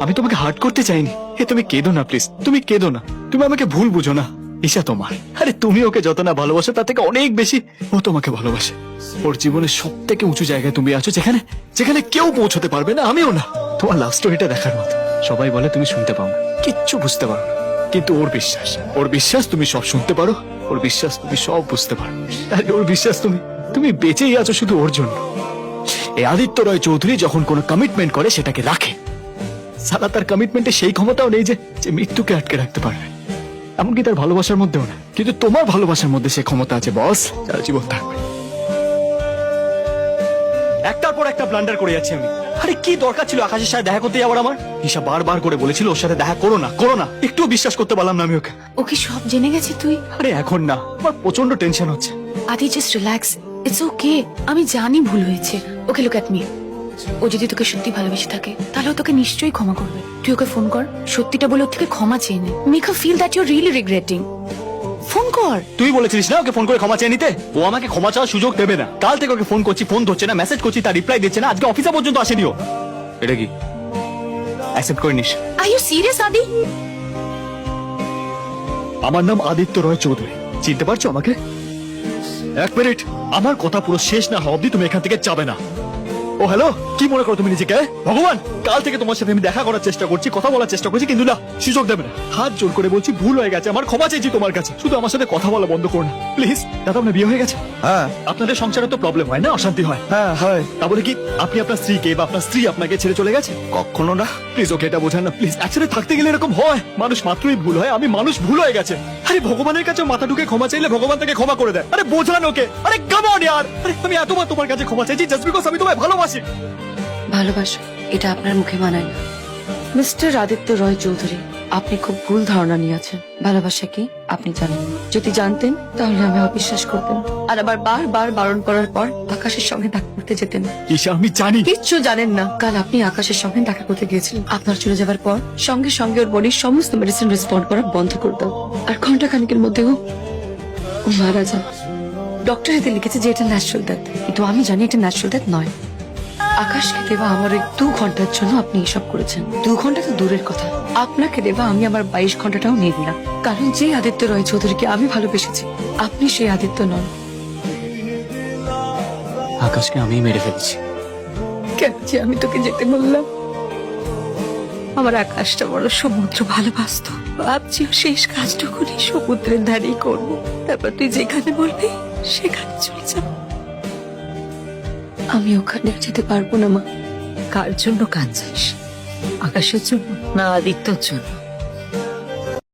আমি তোমাকে হার্ট করতে চাইনি। তুমি কেঁদো না প্লিজ, তুমি কেঁদো না, তুমি আমাকে ভুল বুঝো না। ঈশা তোমার, আরে তুমি ওকে যত না ভালোবাসো তার থেকে অনেক বেশি ও তোমাকে ভালোবাসে। ওর জীবনের সব থেকে উঁচু জায়গায় তুমি আছো, যেখানে যেখানে কেউ পৌঁছতে পারবে না, আমিও না। তোমার লাভ স্টোরিটা দেখার মতো। সবাই বলে তুমি শুনতে পাও না, কিচ্ছু বুঝতে পারো না, কিন্তু ওর বিশ্বাস তুমি সব শুনতে পারো, ওর বিশ্বাস তুমি সব বুঝতে পারো। আর ওর বিশ্বাস তুমি বেঁচেই আছো শুধু ওর জন্য। এই আদিত্য রয় চৌধুরী যখন কোনো কমিটমেন্ট করে সেটাকে রাখে। সালা তার কমিটমেন্টে সেই ক্ষমতাও নেই যে মৃত্যুকে আটকে রাখতে পারবে, এমনকি তার ভালোবাসার মধ্যেও না। কিন্তু তোমার ভালোবাসার মধ্যে সে ক্ষমতা আছে বস, যারা জীবন থাকবে। একটার পর একটা ব্লান্ডার করে যাচ্ছি আমি। আরে কি দরকার ছিল আকাশের সাথে দেখা করতে যাওয়ার আমার? ঈশা বারবার করে বলেছিল ওর সাথে দেখা করো না, একটুও বিশ্বাস করতে পারলাম না আমি ওকে। ওকে সব জেনে গেছে তুই? আরে এখন না, আমার প্রচন্ড টেনশন হচ্ছে। আদি জাস্ট রিল্যাক্স, ইটস ওকে। আমি জানি ভুল হয়েছে। Okay look at me. ও যদি তোকে সত্যি ভালোবেসে থাকে তাহলে ও তোকে নিশ্চয়ই ক্ষমা করবে। তুই ওকে ফোন কর, সত্যিটা বলে ওর থেকে ক্ষমা চেয়ে নে। Make her feel that you are really regretting. Phone কর। তুই বলেছিলিস না ওকে ফোন করে ক্ষমা চেয়ে নিতে? ও আমাকে ক্ষমা চাওয়ার সুযোগ দেবে না। কাল থেকে ওকে ফোন করছি, ফোন ধরছে না, মেসেজ করছি তার রিপ্লাই দিচ্ছে না, আজকে অফিসে পর্যন্ত আসেনি ও। এটা কি অ্যাকসেপ্ট করে নিস? আর ইউ সিরিয়াস আদি? আমার নাম আদিত্য রয় চৌধুরী, চিনতে পারছো আমাকে? এক মিনিট, আমার কথা পুরো শেষ না হওয়া অব্দি তুমি এখান থেকে যাবে না। ও হ্যালো, কি মনে করো তুমি নিজেকে? ভগবান, কাল থেকে তোমার সাথে আমি দেখা করার চেষ্টা করছি, কথা বলার চেষ্টা করছি, কিন্তু না, সুযোগ দেবে না। হাত জোর করে বলছি ভুল হয়ে গেছে, আমার ক্ষমা চাইছি তোমার কাছে। শুধু আমার সাথে কথা বলা বন্ধ করো না প্লিজ। দাদা আপনার বিয়ে হয়ে গেছে? হ্যাঁ আপনাদের সংসারে তো প্রবলেম হয় না, অশান্তি হয়? হ্যাঁ হয়। তা বলে কি আপনি আপনার স্ত্রীকে বা আপনার স্ত্রী আপনাকে ছেড়ে চলে গেছে? কখনো না। প্লিজ ওকে এটা বোঝান না প্লিজ। একসাথে থাকতে গেলে এরকম হয়, মানুষ মাত্রই ভুল হয়, আমি মানুষ, ভুল হয়ে গেছে। আরে ভগবানের কাছে মাথা ঢুকে ক্ষমা চাইলে ভগবান তাকে ক্ষমা করে দেয়। আরে বোঝান ওকে, আরে কাম অন ইয়ার। আরে আমি এতবার তোমার কাছে ক্ষমা চাইছি জাস্ট বিকজ আমি তোমায় ভালোবাসি। ভালোবাসা এটা আপনার মুখে মানায় না মিস্টার আদিত্য রয় চৌধুরী। আপনি খুব ভুল ধারণা নিয়ে আছেন। ভালোবাসা কি আপনি জানেন? যদি জানতেন তাহলে আমি অবিশ্বাস করতেন আর আবার বারবার বারণ করার পর আকাশের সঙ্গে দেখা করতে যেতেন। ঈশা আমি জানি। কিচ্ছু জানেন না। কাল আপনি আকাশের সঙ্গে দেখা করতে গিয়েছিলেন। আপনার চলে যাবার পর সঙ্গে সঙ্গে ওর বডির সমস্ত মেডিসিন রেসপন্ড করা বন্ধ করে দাও। আর ঘন্টা খানিকের মধ্যে ও মারা যায়। ডক্টর এতে লিখেছে যে এটা ন্যাচারাল ডেথ, কিন্তু আমি জানি এটা ন্যাচারাল ডেথ নয়। আকাশকে দেবা আমার ওই 2 ঘন্টার জন্য আপনি এসব করেছেন। 2 ঘন্টা তো দূরের কথা, আপনাকে দেবা আমি আমার 22 ঘন্টাটাও নিয়ে দিলাম। কারণ যে আদিত্য রয় চৌধুরীকে আমি ভালোবেসেছি আপনি সেই আদিত্য নন। আকাশকে আমি মেরে ফেলেছি। কেন যে আমি তোকে যেতে বললাম? আমার আকাশটা বড় সমুদ্র ভালোবাসতো। ভাবছি ও শেষ কাজটুকুনি সমুদ্রের ধারেই করবো। তারপর তুই যেখানে বলবি সেখানে চলে যাব। আমি ওখানে যেতে পারবো না মা। কার জন্য কাঁদছিস? আকাশের জন্য না আদিত্যর জন্য?